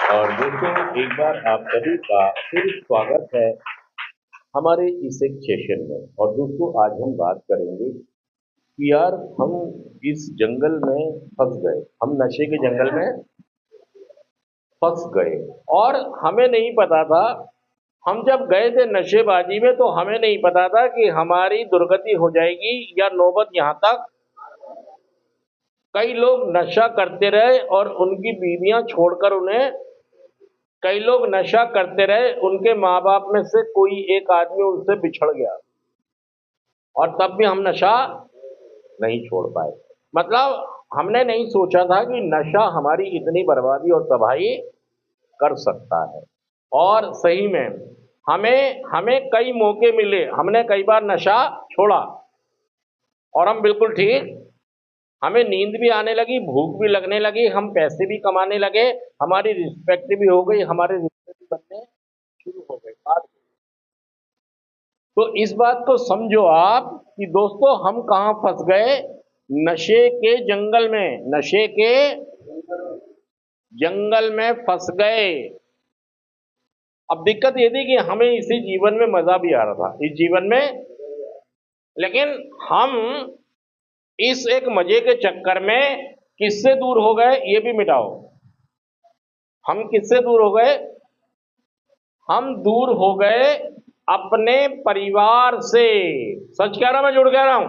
और दोस्तों, एक बार आप सभी का फिर स्वागत है हमारे इस एक सेशन में। और दोस्तों, आज हम बात करेंगे कि यार हम इस जंगल में फंस गए, हम नशे के जंगल में फंस गए और हमें नहीं पता था। हम जब गए थे नशेबाजी में तो हमें नहीं पता था कि हमारी दुर्गति हो जाएगी या नौबत यहाँ तक। कई लोग नशा करते रहे और उनकी बीवियां छोड़कर उन्हें, कई लोग नशा करते रहे, उनके माँ बाप में से कोई एक आदमी उनसे बिछड़ गया और तब भी हम नशा नहीं छोड़ पाए। मतलब हमने नहीं सोचा था कि नशा हमारी इतनी बर्बादी और तबाही कर सकता है। और सही में हमें हमें कई मौके मिले, हमने कई बार नशा छोड़ा और हम बिल्कुल ठीक, हमें नींद भी आने लगी, भूख भी लगने लगी, हम पैसे भी कमाने लगे, हमारी रिस्पेक्ट भी हो गई, हमारे रिश्ते भी बनने शुरू हो गए। तो इस बात को समझो आप कि दोस्तों हम कहाँ फंस गए, नशे के जंगल में, नशे के जंगल में फंस गए। अब दिक्कत ये थी कि हमें इसी जीवन में मजा भी आ रहा था, इस जीवन में, लेकिन हम इस एक मजे के चक्कर में किससे दूर हो गए ये भी मिटाओ। हम किससे दूर हो गए? हम दूर हो गए अपने परिवार से। सच कह रहा हूं, मैं जुड़ कह रहा हूं।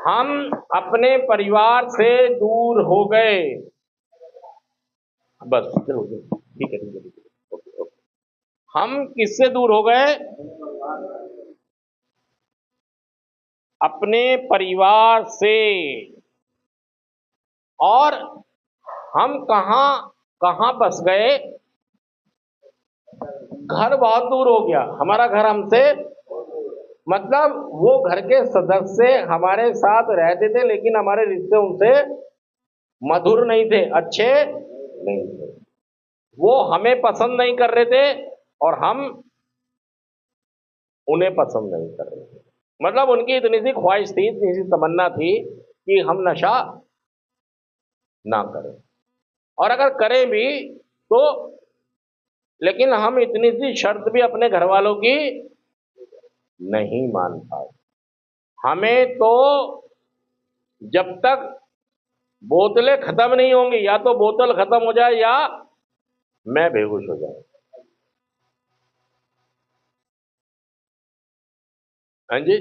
हम अपने परिवार से दूर हो गए। बस चलो ठीक है, ठीक है, ठीक है, ओके, ओके। हम किससे दूर हो गए? अपने परिवार से। और हम कहां कहां बस गए? घर बहुत दूर हो गया, हमारा घर हमसे, मतलब वो घर के सदस्य हमारे साथ रहते थे लेकिन हमारे रिश्ते उनसे मधुर नहीं थे, अच्छे नहीं थे। वो हमें पसंद नहीं कर रहे थे और हम उन्हें पसंद नहीं कर रहे थे। मतलब उनकी इतनी सी ख्वाहिश थी, इतनी सी तमन्ना थी कि हम नशा ना करें, और अगर करें भी तो, लेकिन हम इतनी सी शर्त भी अपने घर वालों की नहीं मान पाए। हमें तो जब तक बोतलें खत्म नहीं होंगी, या तो बोतल खत्म हो जाए या मैं बेहोश हो जाऊं। हाँ जी,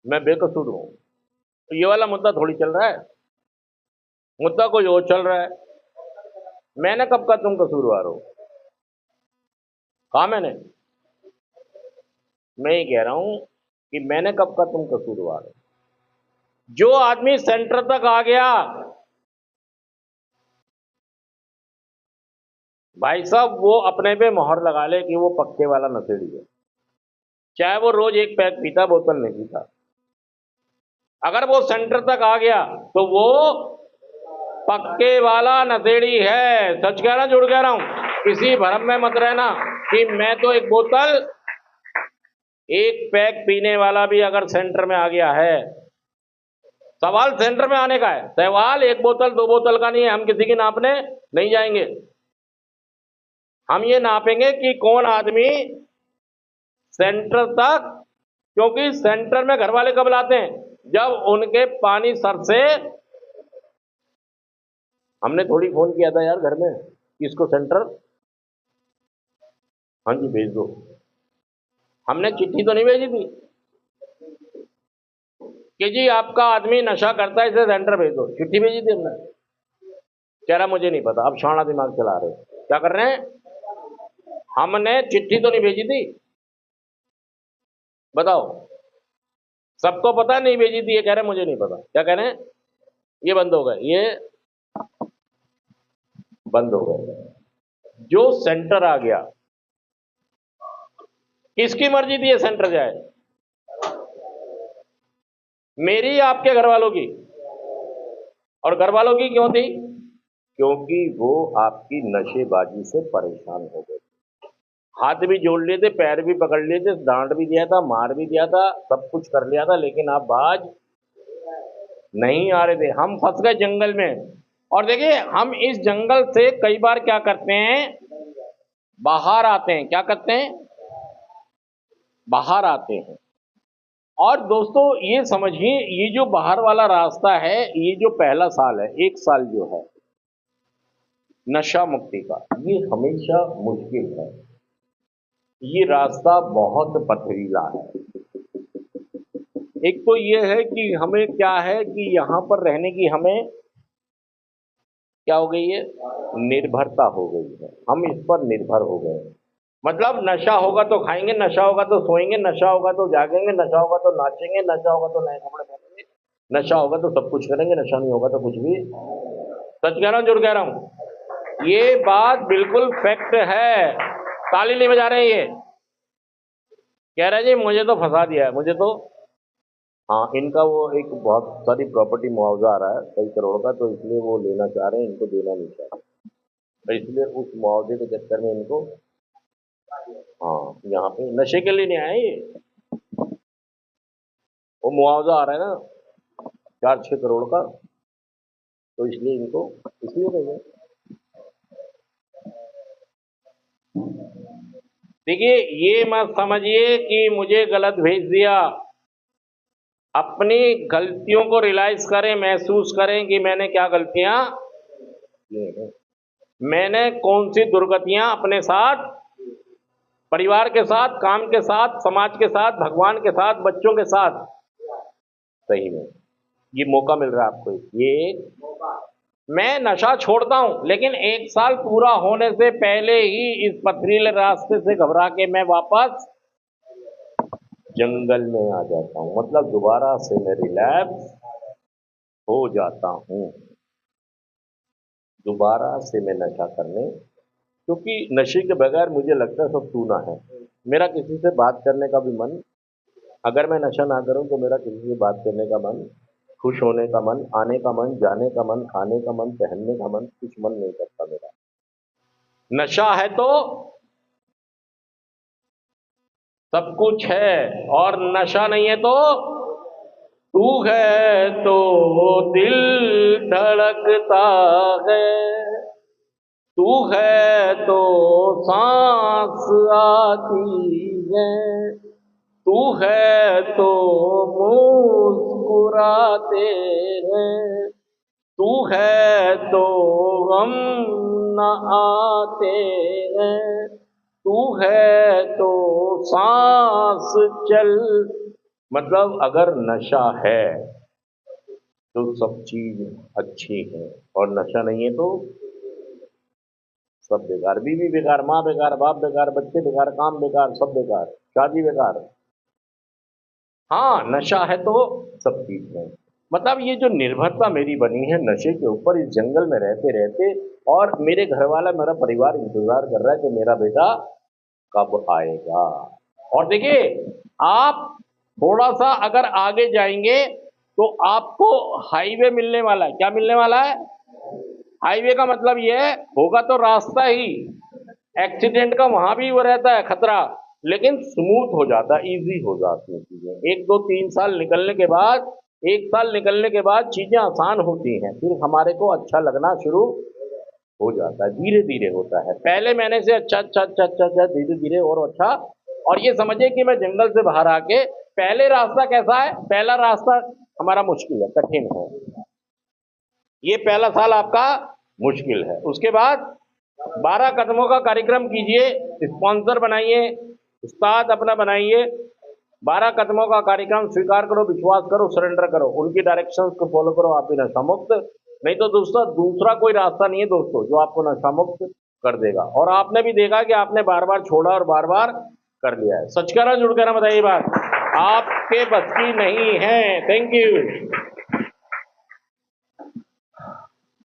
मैं बेकसूर हूं, तो ये वाला मुद्दा थोड़ी चल रहा है, मुद्दा कोई और चल रहा है। मैंने कब का तुम कसूरवार हो? कहा मैंने? मैं ये कह रहा हूं कि मैंने कब का तुम कसूरवार हो। जो आदमी सेंटर तक आ गया, भाई साहब, वो अपने पे मोहर लगा ले कि वो पक्के वाला नशेड़ी है। चाहे वो रोज एक पैक पीता, बोतल नहीं पीता, अगर वो सेंटर तक आ गया तो वो पक्के वाला नशेड़ी है। सच कह रहा, जुड़ कह रहा हूं। किसी भ्रम में मत रहना कि मैं तो एक बोतल, एक पैक पीने वाला भी अगर सेंटर में आ गया है, सवाल सेंटर में आने का है, सवाल एक बोतल दो बोतल का नहीं है। हम किसी की नापने नहीं जाएंगे, हम ये नापेंगे कि कौन आदमी सेंटर तक, क्योंकि सेंटर में घर वाले कब लाते हैं? जब उनके पानी सर से, हमने थोड़ी फोन किया था यार घर में किसको सेंटर, हाँ जी भेज दो, हमने चिट्ठी तो नहीं भेजी थी कि जी आपका आदमी नशा करता है इसे सेंटर भेज दो। चिट्ठी भेजी थी हमने? कह रहा मुझे नहीं पता। अब शाना दिमाग चला रहे हैं, क्या कर रहे हैं? हमने चिट्ठी तो नहीं भेजी थी, बताओ। सबको पता नहीं भेजी थी, ये कह रहे मुझे नहीं पता। क्या कह रहे हैं? ये बंद हो गए, ये बंद हो गए। जो सेंटर आ गया, किसकी मर्जी थी ये सेंटर जाए? मेरी या आपके घर वालों की? और घर वालों की क्यों थी? क्योंकि वो आपकी नशेबाजी से परेशान हो गए, हाथ भी जोड़ लिए थे, पैर भी पकड़ लिए थे, डांट भी दिया था, मार भी दिया था, सब कुछ कर लिया था, लेकिन आप बाज नहीं आ रहे थे। हम फंस गए जंगल में और देखिए हम इस जंगल से कई बार क्या करते हैं, बाहर आते हैं। क्या करते हैं? बाहर आते हैं। और दोस्तों ये समझिए, ये जो बाहर वाला रास्ता है, ये जो पहला साल है, एक साल जो है नशा मुक्ति का, ये हमेशा मुश्किल है। ये रास्ता बहुत पथरीला है। एक तो ये है कि हमें क्या है कि यहाँ पर रहने की हमें क्या हो गई है, निर्भरता हो गई है। हम इस पर निर्भर हो गए हैं। मतलब नशा होगा तो खाएंगे, नशा होगा तो सोएंगे, नशा होगा तो जागेंगे, नशा होगा तो नाचेंगे, नशा होगा तो नए कपड़े पहनेंगे, नशा होगा तो सब कुछ करेंगे, नशा नहीं होगा तो कुछ भी। सच कह रहा हूँ, झूठ कह रहा हूँ? ये बात बिल्कुल फैक्ट है। ताली नहीं बजा रहे ये, कह रहे जी मुझे तो फंसा दिया है, मुझे तो। हाँ, इनका वो एक बहुत सारी प्रॉपर्टी मुआवजा आ रहा है कई करोड़ का, तो इसलिए वो लेना चाह रहे हैं, इनको देना नहीं चाह रहे, तो इसलिए उस मुआवजे के चक्कर में इनको, हाँ, यहाँ पे नशे के लिए नहीं आए ये, वो मुआवजा आ रहा है ना 4-6 करोड़ का, तो इसलिए इनको, इसलिए नहीं है। देखिए ये मत समझिए कि मुझे गलत भेज दिया। अपनी गलतियों को रियलाइज करें, महसूस करें कि मैंने क्या गलतियां की हैं। मैंने कौन सी दुर्गतियां अपने साथ, परिवार के साथ, काम के साथ, समाज के साथ, भगवान के साथ, बच्चों के साथ। सही में ये मौका मिल रहा है आपको, ये मैं नशा छोड़ता हूं, लेकिन एक साल पूरा होने से पहले ही इस पथरीले रास्ते से घबरा के मैं वापस जंगल में आ जाता हूं। मतलब दोबारा से मैं रिलैप्स हो जाता हूं, दोबारा से मैं नशा करने, क्योंकि नशे के बगैर मुझे लगता है सब सूना है। मेरा किसी से बात करने का भी मन, अगर मैं नशा ना करूं तो मेरा किसी से बात करने का मन, खुश होने का मन, आने का मन, जाने का मन, खाने का मन, पहनने का मन, कुछ मन नहीं करता मेरा। नशा है तो सब कुछ है, और नशा नहीं है तो तू है तो दिल धड़कता है, तू है तो सांस आती है, तू है तो मुस्कुराते हैं, तू है तो गम न आते हैं, तू है तो सांस चल। मतलब अगर नशा है तो सब चीज अच्छी है, और नशा नहीं है तो सब बेकार। बीवी बेकार, माँ बेकार, बाप बेकार, बच्चे बेकार, काम बेकार, सब बेकार, शादी बेकार। हाँ, नशा है तो सब चीज है। मतलब ये जो निर्भरता मेरी बनी है नशे के ऊपर, इस जंगल में रहते रहते, और मेरे घर वाला, मेरा परिवार इंतजार कर रहा है कि मेरा बेटा कब आएगा। और देखिए आप थोड़ा सा अगर आगे जाएंगे तो आपको हाईवे मिलने वाला है। क्या मिलने वाला है? हाईवे का मतलब ये है, होगा तो रास्ता ही, एक्सीडेंट का वहां भी वो रहता है खतरा, लेकिन स्मूथ हो जाता है, इजी हो जाती हैं चीजें। 1 2 3 साल निकलने के बाद, 1 साल निकलने के बाद चीजें आसान होती हैं, फिर हमारे को अच्छा लगना शुरू हो जाता है, धीरे धीरे होता है। पहले मैंने से अच्छा अच्छा अच्छा अच्छा अच्छा धीरे धीरे और अच्छा। और ये समझिए कि मैं जंगल से बाहर आके, पहले रास्ता कैसा है, पहला रास्ता हमारा मुश्किल है, कठिन है, ये पहला साल आपका मुश्किल है। उसके बाद 12 कदमों का कार्यक्रम कीजिए, स्पॉन्सर बनाइए, उस्ताद अपना बनाइए, 12 कदमों का कार्यक्रम स्वीकार करो, विश्वास करो, सरेंडर करो, उनकी डायरेक्शंस को फॉलो करो, आप भी नशा मुक्त। नहीं तो दोस्तों दूसरा कोई रास्ता नहीं है दोस्तों जो आपको नशा मुक्त कर देगा। और आपने भी देखा कि आपने बार बार छोड़ा और बार बार कर लिया है। सच कह रहा, झूठ कह रहा, बताइए बात, आपके बस की नहीं है। Thank you.